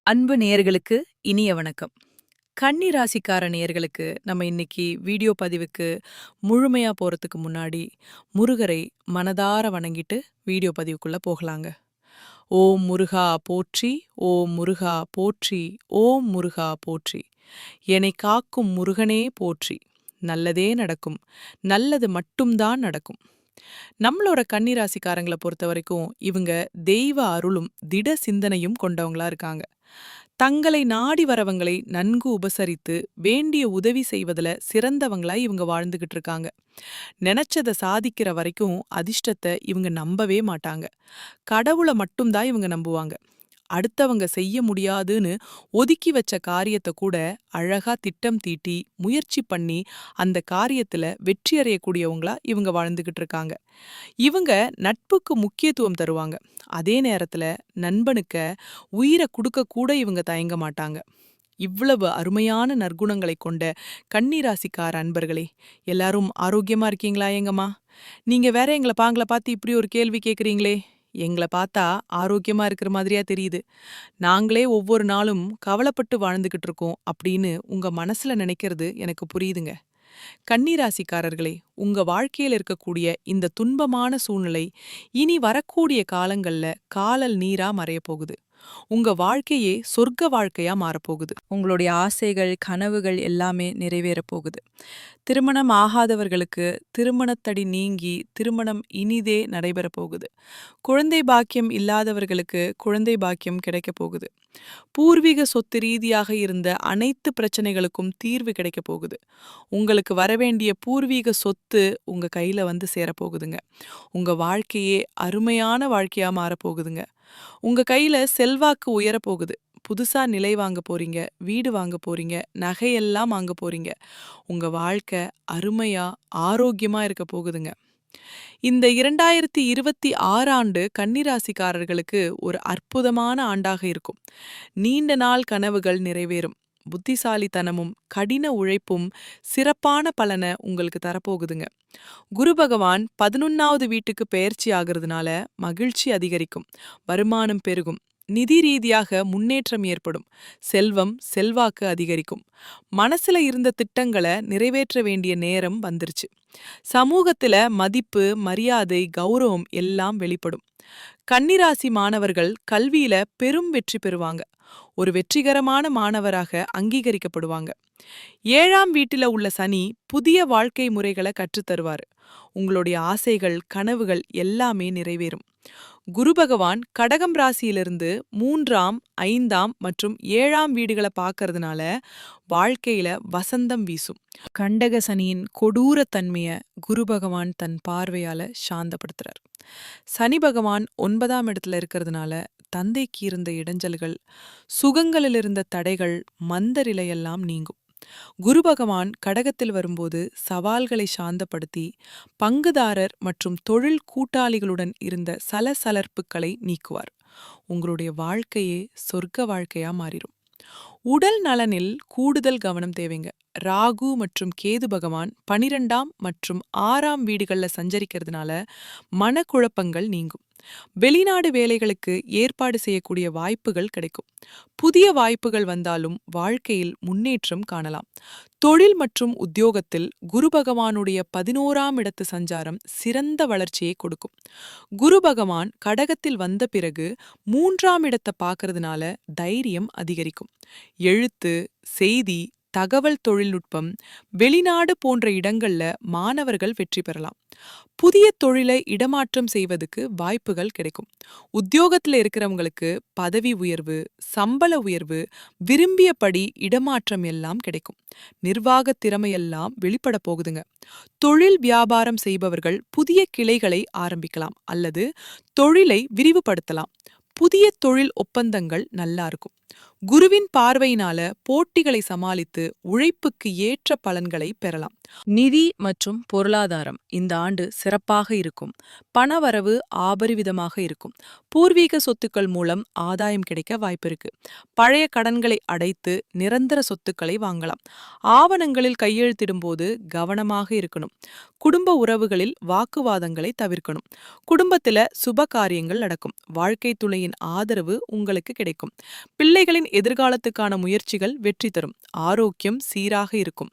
அன்பு நேயர்களுக்கு இனிய வணக்கம். கன்னி ராசிக்கார நேயர்களுக்கு நம்ம இன்னைக்கு வீடியோ பதிவுக்கு முழுமையா போறதுக்கு முன்னாடி முருகரை மனதார வணங்கிட்டு வீடியோ பதிவுக்குள்ள போகலாங்க. ஓம் முருகா போற்றி, ஓம் முருகா போற்றி, ஓம் முருகா போற்றி. என்னை காக்கும் முருகனே போற்றி. நல்லதே நடக்கும், நல்லது மட்டும்தான் நடக்கும். நம்மளோட கன்னி ராசிக்காரங்கள பொறுத்த வரைக்கும் இவங்க தெய்வ அருளும் திட சிந்தனையும் கொண்டவங்களா இருக்காங்க. தங்களை நாடி வரவங்களை நன்கு உபசரித்து வேண்டிய உதவி செய்வதுல சிறந்தவங்களா இவங்க வாழ்ந்துகிட்டு இருக்காங்க. நினைச்சத சாதிக்கிற வரைக்கும் அதிர்ஷ்டத்தை இவங்க நம்பவே மாட்டாங்க. கடவுளை மட்டும்தான் இவங்க நம்புவாங்க. அடுத்தவங்க செய்ய முடியாதுன்னு ஒதுக்கி வச்ச காரியத்தை கூட அழகா திட்டம் தீட்டி முயற்சி பண்ணி அந்த காரியத்துல வெற்றி அடையக்கூடியவங்களா இவங்க வாழ்ந்துகிட்டு இருக்காங்க. இவங்க நட்புக்கு முக்கியத்துவம் தருவாங்க. அதே நேரத்துல நண்பனுக்க உயிரை கொடுக்க கூட இவங்க தயங்க மாட்டாங்க. இவ்வளவு அருமையான நற்குணங்களை கொண்ட கன்னிராசிக்கார அன்பர்களே, எல்லாரும் ஆரோக்கியமா இருக்கீங்களா? எங்கம்மா நீங்க வேற பாங்கள பார்த்து இப்படி ஒரு கேள்வி கேக்குறீங்களே? எங்கள பார்த்தா ஆரோக்கியமா இருக்கிற மாதிரியா தெரியுது. நாங்களே ஒவ்வொரு நாளும் கவலைப்பட்டு வாழ்ந்துகிட்டு இருக்கோம் அப்படின்னு உங்க மனசுல நினைக்கிறது எனக்கு புரியுதுங்க. கன்னிராசிக்காரர்களே, உங்க வாழ்க்கையில இருக்கக்கூடிய இந்த துன்பமான சூழ்நிலை இனி வரக்கூடிய காலங்கள்ல காலல் நீரா மறையப் போகுது. உங்க வாழ்க்கையே சொர்க்க வாழ்க்கையா மாறப்போகுது. உங்களுடைய ஆசைகள், கனவுகள் எல்லாமே நிறைவேறப் போகுது. திருமணம் ஆகாதவர்களுக்கு திருமணத்தடி நீங்கி திருமணம் இனிதே நடைபெறப் போகுது. குழந்தை பாக்கியம் இல்லாதவர்களுக்கு குழந்தை பாக்கியம் கிடைக்கப் போகுது. பூர்வீக சொத்து ரீதியாக இருந்த அனைத்து பிரச்சனைகளுக்கும் தீர்வு கிடைக்கப் போகுது. உங்களுக்கு வரவேண்டிய பூர்வீக சொத்து உங்க கையில வந்து சேரப்போகுதுங்க. உங்க வாழ்க்கையே அருமையான வாழ்க்கையா மாறப்போகுதுங்க. உங்க கையில செல்வாக்கு உயரப்போகுது. புதுசா நிலை வாங்க போறீங்க, வீடு வாங்க போறீங்க, நகையெல்லாம் வாங்க போறீங்க. உங்க வாழ்க்கை அருமையா ஆரோக்கியமா இருக்க போகுதுங்க. இந்த 2026 ஆண்டு கன்னிராசிக்காரர்களுக்கு ஒரு அற்புதமான ஆண்டாக இருக்கும். நீண்ட நாள் கனவுகள் நிறைவேறும். புத்திசாலித்தனமும் கடின உழைப்பும் சிறப்பான பலனை உங்களுக்கு தரப்போகுதுங்க. குரு பகவான் 11வது வீட்டுக்கு பெயர்ச்சி ஆகிறதுனால மகிழ்ச்சி அதிகரிக்கும், வருமானம் பெருகும், நிதி ரீதியாக முன்னேற்றம் ஏற்படும், செல்வம் செல்வாக்கு அதிகரிக்கும். மனசுல இருந்த திட்டங்களை நிறைவேற்ற வேண்டிய நேரம் வந்துருச்சு. சமூகத்துல மதிப்பு, மரியாதை, கௌரவம் எல்லாம் வெளிப்படும். கன்னிராசி மாணவர்கள் கல்வியில பெரும் வெற்றி பெறுவாங்க. ஒரு வெற்றிகரமான மாணவராக அங்கீகரிக்கப்படுவாங்க. 7ஆம் வீட்டில உள்ள சனி புதிய வாழ்க்கை முறைகளை கற்றுத்தருவாரு. உங்களுடைய ஆசைகள், கனவுகள் எல்லாமே நிறைவேறும். குரு பகவான் கடகம் ராசியிலிருந்து 3ஆம், 5ஆம் மற்றும் 7ஆம் வீடுகளை பார்க்கறதுனால வாழ்க்கையில வசந்தம் வீசும். கண்டக சனியின் கொடூர தன்மைய குரு பகவான் தன் பார்வையால சாந்தப்படுத்துறார். சனி பகவான் 9ஆம் இடத்துல இருக்கிறதுனால தந்தைக்கு இருந்த இடைஞ்சல்கள், சுகங்களில் இருந்த தடைகள், மந்தரிலையெல்லாம் நீங்கும். குரு பகவான் கடகத்தில் வரும்போது சவால்களை சாந்தப்படுத்தி பங்குதாரர் மற்றும் தொழில் கூட்டாளிகளுடன் இருந்த சலசலர்ப்புகளை நீக்குவார். உங்களுடைய வாழ்க்கையே சொர்க்க வாழ்க்கையா மாறிடும். உடல் நலனில் கூடுதல் கவனம் தேவைங்க. ராகு மற்றும் கேது பகவான் 12ஆம் மற்றும் 6ஆம் வீடுகள்ல சஞ்சரிக்கிறதுனால மனக்குழப்பங்கள் நீங்கும். வெளிநாடு வேலைகளுக்கு ஏற்பாடு செய்யக்கூடிய வாய்ப்புகள் கிடைக்கும். புதிய வாய்ப்புகள் வந்தாலும் வாழ்க்கையில் முன்னேற்றம் காணலாம். தொழில் மற்றும் உத்தியோகத்தில் குரு பகவானுடைய 11ஆம் இடத்து சஞ்சாரம் சிறந்த வளர்ச்சியை கொடுக்கும். குரு பகவான் கடகத்தில் வந்த பிறகு 3ஆம் இடத்தை பார்க்கறதுனால தைரியம் அதிகரிக்கும். எழுத்து, செய்தி, தகவல் தொழில்நுட்பம், வெளிநாடு போன்ற இடங்கள்ல மாணவர்கள் வெற்றி பெறலாம். புதிய தொழிலை இடமாற்றம் செய்வதற்கு வாய்ப்புகள் கிடைக்கும். உத்தியோகத்துல இருக்கிறவங்களுக்கு பதவி உயர்வு, சம்பள உயர்வு, விரும்பியபடி இடமாற்றம் எல்லாம் கிடைக்கும். நிர்வாக திறமையெல்லாம் வெளிப்பட போகுதுங்க. தொழில் வியாபாரம் செய்பவர்கள் புதிய கிளைகளை ஆரம்பிக்கலாம் அல்லது தொழிலை விரிவுபடுத்தலாம். புதிய தொழில் ஒப்பந்தங்கள் நல்லா இருக்கும். குருவின் பார்வையினால போட்டிகளை சமாளித்து உழைப்புக்கு ஏற்ற பலன்களை பெறலாம். நிதி மற்றும் பொருளாதாரம் இந்த ஆண்டு சிறப்பாக இருக்கும். பணவரவு ஆபரிவிதமாக இருக்கும். பூர்வீக சொத்துக்கள் மூலம் ஆதாயம் கிடைக்க வாய்ப்பிருக்கு. பழைய கடன்களை அடைத்து நிரந்தர சொத்துக்களை வாங்கலாம். ஆவணங்களில் கையெழுத்திடும்போது கவனமாக இருக்கணும். குடும்ப உறவுகளில் வாக்குவாதங்களை தவிர்க்கணும். குடும்பத்தில சுப காரியங்கள் நடக்கும். வாழ்க்கை துணையின் ஆதரவு உங்களுக்கு கிடைக்கும். பிள்ளைகளின் எதிர்காலத்துக்கான முயற்சிகள் வெற்றி தரும். ஆரோக்கியம் சீராக இருக்கும்.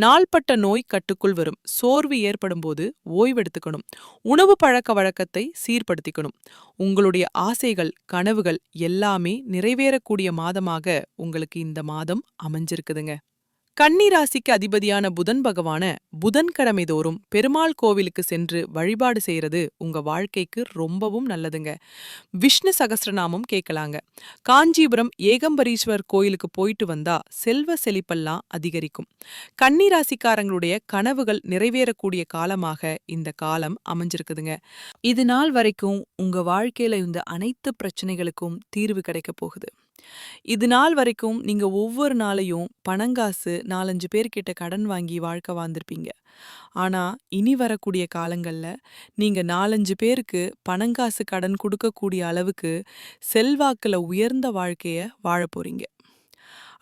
நாள்பட்ட நோய் கட்டுக்குள் வரும். சோர்வு ஏற்படும் போது ஓய்வெடுத்துக்கணும். உணவு பழக்க வழக்கத்தை சீர்படுத்திக்கணும். உங்களுடைய ஆசைகள் கனவுகள் எல்லாமே நிறைவேறக்கூடிய மாதமாக உங்களுக்கு இந்த மாதம் அமைஞ்சிருக்குதுங்க. கன்னி ராசிக்கு அதிபதியான புதன் பகவான புதன்கிழமை தோறும் பெருமாள் கோவிலுக்கு சென்று வழிபாடு செய்யறது உங்க வாழ்க்கைக்கு ரொம்பவும் நல்லதுங்க. விஷ்ணு சகஸ்ரநாமம் கேட்கலாங்க. காஞ்சிபுரம் ஏகம்பரீஸ்வர் கோயிலுக்கு போயிட்டு வந்தா செல்வ செழிப்பெல்லாம் அதிகரிக்கும். கன்னி ராசிக்காரங்களுடைய கனவுகள் நிறைவேறக்கூடிய காலமாக இந்த காலம் அமைஞ்சிருக்குதுங்க. இது நாள் வரைக்கும் உங்க வாழ்க்கையில இந்த அனைத்து பிரச்சனைகளுக்கும் தீர்வு கிடைக்க போகுது. இது நாள் வரைக்கும் நீங்க ஒவ்வொரு நாளையும் பணங்காசு 4-5 பேர்கிட்ட கடன் வாங்கி வாழ்க்கை வாழ்ந்திருப்பீங்க. ஆனா இனி வரக்கூடிய காலங்கள்ல நீங்க 4-5 பேருக்கு பணங்காசு கடன் கொடுக்கக்கூடிய அளவுக்கு செல்வாக்குல உயர்ந்த வாழ்க்கைய வாழ போறீங்க.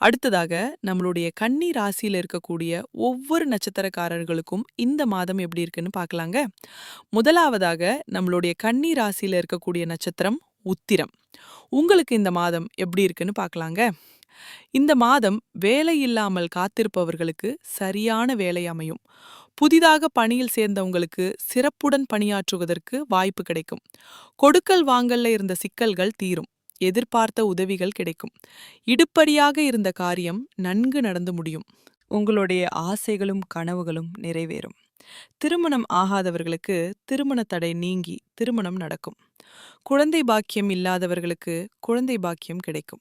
அடுத்ததாக நம்மளுடைய கன்னி ராசியில இருக்கக்கூடிய ஒவ்வொரு நட்சத்திரக்காரர்களுக்கும் இந்த மாதம் எப்படி இருக்குன்னு பார்க்கலாங்க. முதலாவதாக நம்மளுடைய கன்னி ராசியில இருக்கக்கூடிய நட்சத்திரம் உத்திரம். உங்களுக்கு இந்த மாதம் எப்படி இருக்குன்னு பார்க்கலாங்க. இந்த மாதம் வேலை இல்லாமல் காத்திருப்பவர்களுக்கு சரியான வேலை அமையும். புதிதாக பணியில் சேர்ந்தவங்களுக்கு சிறப்புடன் பணியாற்றுவதற்கு வாய்ப்பு கிடைக்கும். கொடுக்கல் வாங்கல்ல இருந்த சிக்கல்கள் தீரும். எதிர்பார்த்த உதவிகள் கிடைக்கும். இடுப்படியாக இருந்த காரியம் நன்கு நடந்து முடியும். உங்களுடைய ஆசைகளும் கனவுகளும் நிறைவேறும். திருமணம் ஆகாதவர்களுக்கு திருமண தடை நீங்கி திருமணம் நடக்கும். குழந்தை பாக்கியம் இல்லாதவர்களுக்கு குழந்தை பாக்கியம் கிடைக்கும்.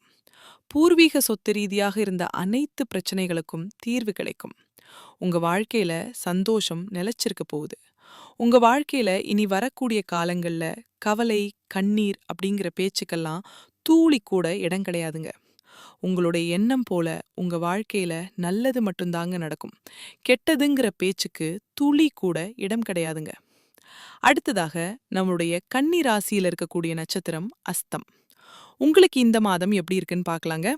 பூர்வீக சொத்து ரீதியாக இருந்த அனைத்து பிரச்சனைகளுக்கும் தீர்வு கிடைக்கும். உங்க வாழ்க்கையில சந்தோஷம் நிலைச்சிருக்க போகுது. உங்க வாழ்க்கையில இனி வரக்கூடிய காலங்கள்ல கவலை கண்ணீர் அப்படிங்கிற பேச்சுக்கெல்லாம் தூளி கூட இடம் கிடையாதுங்க. உங்களுடைய எண்ணம் போல உங்க வாழ்க்கையில நல்லது மட்டும்தாங்க நடக்கும். கெட்டதுங்கிற பேச்சுக்கு துளி கூட இடம் கிடையாதுங்க. அடுத்ததாக நம்மளுடைய கன்னி ராசியில இருக்கக்கூடிய நட்சத்திரம் அஸ்தம். உங்களுக்கு இந்த மாதம் எப்படி இருக்குன்னு பார்க்கலாங்க.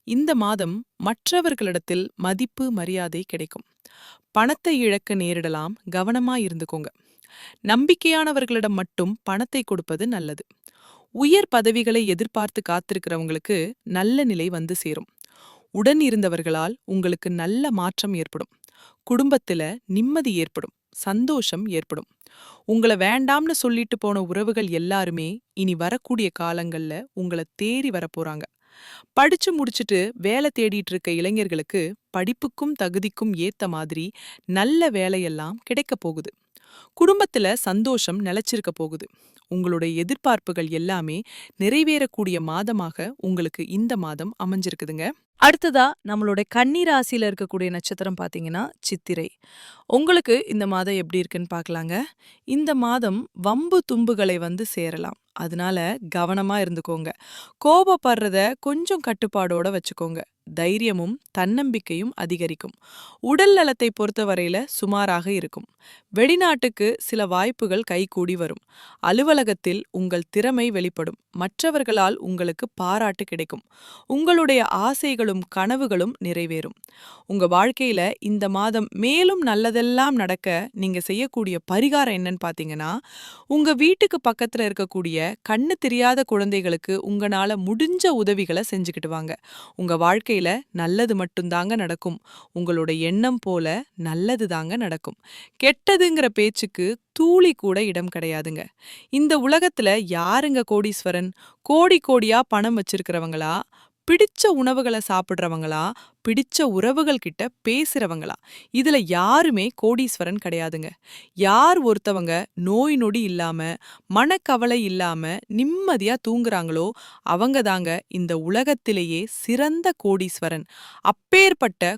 இந்த மாதம் மற்றவர்களிடத்தில் மதிப்பு மரியாதை கிடைக்கும். பணத்தை இழக்க நேரிடலாம், கவனமா இருந்துக்கோங்க. நம்பிக்கையானவர்களிடம் மட்டும் பணத்தை கொடுப்பது நல்லது. உயர் பதவிகளை எதிர்பார்த்து காத்திருக்கிறவங்களுக்கு நல்ல நிலை வந்து சேரும். உடன் இருந்தவர்களால் உங்களுக்கு நல்ல மாற்றம் ஏற்படும். குடும்பத்துல நிம்மதி ஏற்படும். சந்தோஷம் ஏற்படும். உங்களை வேண்டாம்னு சொல்லிட்டு போன உறவுகள் எல்லாருமே இனி வரக்கூடிய காலங்கள்ல உங்களை தேடி வரப்போறாங்க. படிச்சு முடிச்சுட்டு வேலை தேடிட்டு இருக்க இளைஞர்களுக்கு படிப்புக்கும் தகுதிக்கும் ஏத்த மாதிரி நல்ல வேலையெல்லாம் கிடைக்க போகுது. குடும்பத்துல சந்தோஷம் நிலைச்சிருக்க போகுது. உங்களுடைய எதிர்பார்ப்புகள் எல்லாமே நிறைவேறக்கூடிய மாதமாக உங்களுக்கு இந்த மாதம் அமைஞ்சிருக்குதுங்க. அடுத்ததா நம்மளோட கன்னி ராசியில இருக்கக்கூடிய நட்சத்திரம் பாத்தீங்கன்னா சித்திரை. உங்களுக்கு இந்த மாதம் எப்படி இருக்குன்னு பார்க்கலாங்க. இந்த மாதம் வம்பு தும்புகளை வந்து சேரலாம். அதனால கவனமா இருந்துக்கோங்க. கோபப்படுறத கொஞ்சம் கட்டுப்பாடோட வச்சுக்கோங்க. தைரியமும் தன்னம்பிக்கையும் அதிகரிக்கும். உடல் நலத்தை பொறுத்தவரையில சுமாராக இருக்கும். வெளிநாட்டுக்கு சில வாய்ப்புகள் கைகூடி வரும். அலுவலகத்தில் உங்கள் திறமை வெளிப்படும். மற்றவர்களால் உங்களுக்கு பாராட்டு கிடைக்கும். உங்களுடைய ஆசைகளும் கனவுகளும் நிறைவேறும். உங்க வாழ்க்கையில இந்த மாதம் மேலும் நல்லதெல்லாம் நடக்க நீங்க செய்யக்கூடிய பரிகாரம் என்னன்னு பாத்தீங்கன்னா, உங்க வீட்டுக்கு பக்கத்துல இருக்கக்கூடிய கண்ணு தெரியாத குழந்தைகளுக்கு உங்களால முடிஞ்ச உதவிகளை செஞ்சுக்கிட்டு வாங்க. உங்க வாழ்க்கையில நல்லது மட்டும்தாங்க நடக்கும். உங்களோட எண்ணம் போல நல்லது தாங்க நடக்கும். கெட்டதுங்கிற பேச்சுக்கு தூளி கூட இடம் கிடையாதுங்க. இந்த உலகத்துல யாருங்க கோடீஸ்வரன்? கோடி கோடியா பணம் வச்சிருக்கிறவங்களா? பிடிச்ச உணவுகளை சாப்பிட்றவங்களா? பிடிச்ச உறவுகள் கிட்ட பேசுறவங்களா? இதுல யாருமே கோடீஸ்வரன் கிடையாதுங்க. யார் ஒருத்தவங்க நோய் நொடி இல்லாம மனக்கவலை இல்லாம நிம்மதியா தூங்குறாங்களோ அவங்க தாங்க இந்த உலகத்திலேயே சிறந்த கோடீஸ்வரன். அப்பேற்பட்ட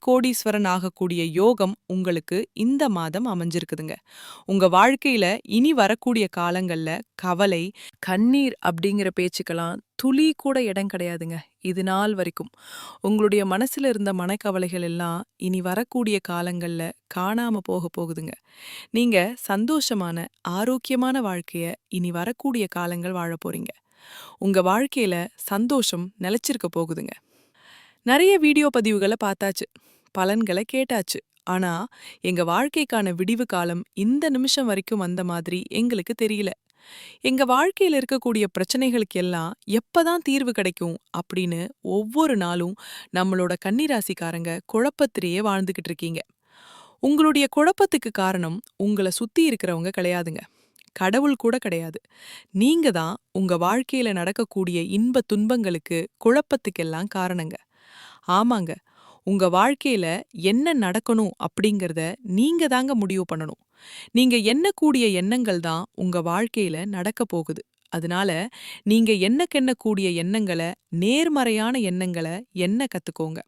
கோடீஸ்வரன் ஆகக்கூடிய யோகம் உங்களுக்கு இந்த மாதம் அமைஞ்சிருக்குதுங்க. உங்க வாழ்க்கையில இனி வரக்கூடிய காலங்கள்ல கவலை கண்ணீர் அப்படிங்கிற பேச்சுக்கெல்லாம் துளி கூட இடம் கிடையாதுங்க. இது நாள் வரைக்கும் உங்களுடைய மனசுல இருந்த மனக்கவலைகள் எல்லாம் இனி வரக்கூடிய காலங்கள்ல காணாம போக போகுதுங்க. நீங்க சந்தோஷமான, ஆரோக்கியமான வாழ்க்கைய இனி வரக்கூடிய காலங்கள் வாழப் போறீங்க. உங்க வாழ்க்கையில சந்தோஷம் நிலைச்சிருக்க போகுதுங்க. நெறைய வீடியோ பதிவுகள பார்த்தாச்சு. பலன்கள கேட்டாச்சு. ஆனா, எங்க வாழ்க்கைக்கான விடிவு காலம் இந்த நிமிஷம் வரைக்கும் வந்த மாதிரி எங்களுக்கு தெரியல. எங்க வாழ்க்கையில இருக்கக்கூடிய பிரச்சனைகளுக்கு எல்லாம் எப்பதான் தீர்வு கிடைக்கும் அப்படின்னு ஒவ்வொரு நாளும் நம்மளோட கன்னிராசிக்காரங்க குழப்பத்திலேயே வாழ்ந்துகிட்டு இருக்கீங்க. உங்களுடைய குழப்பத்துக்கு காரணம் உங்கள சுத்தி இருக்கிறவங்க கிடையாதுங்க. கடவுள் கூட கிடையாது. நீங்க தான் உங்க வாழ்க்கையில நடக்கக்கூடிய இன்ப துன்பங்களுக்கு, குழப்பத்துக்கெல்லாம் காரணங்க. ஆமாங்க. உங்க வாழ்க்கையில என்ன நடக்கணும் அப்படிங்கறத நீங்க தாங்க முடிவு பண்ணணும். நீங்க எண்ணக்கூடிய எண்ணங்கள் தான் உங்க வாழ்க்கையில நடக்க போகுது. அதனால நீங்க எண்ணக்கூடிய எண்ணங்கள, நேர்மறையான எண்ணங்கள எண்ண கத்துக்கோங்க.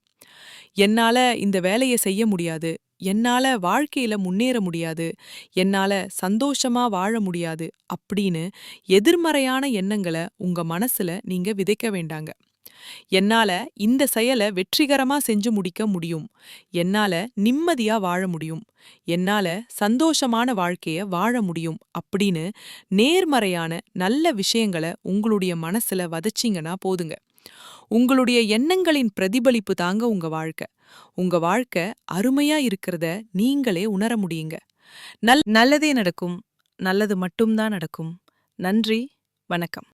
என்னால இந்த வேலைய செய்ய முடியாது. என்னால வாழ்க்கையில முன்னேற முடியாது. என்னால சந்தோஷமா வாழ முடியாது அப்படின்னு எதிர்மறையான எண்ணங்கள உங்க மனசுல நீங்க விதைக்க வேண்டாங்க. என்னால இந்த செயல வெற்றிகரமா செஞ்சு முடிக்க முடியும். என்னால நிம்மதியா வாழ முடியும். என்னால சந்தோஷமான வாழ்க்கைய வாழ முடியும் அப்படின்னு நேர்மறையான நல்ல விஷயங்கள உங்களுடைய மனசுல வதச்சீங்கன்னா போதுங்க. உங்களுடைய எண்ணங்களின் பிரதிபலிப்பு தாங்க உங்க வாழ்க்கை. உங்க வாழ்க்கை அருமையா இருக்கிறத நீங்களே உணர முடியுங்க. நல்லதே நடக்கும். நல்லது மட்டும்தான் நடக்கும். நன்றி. வணக்கம்.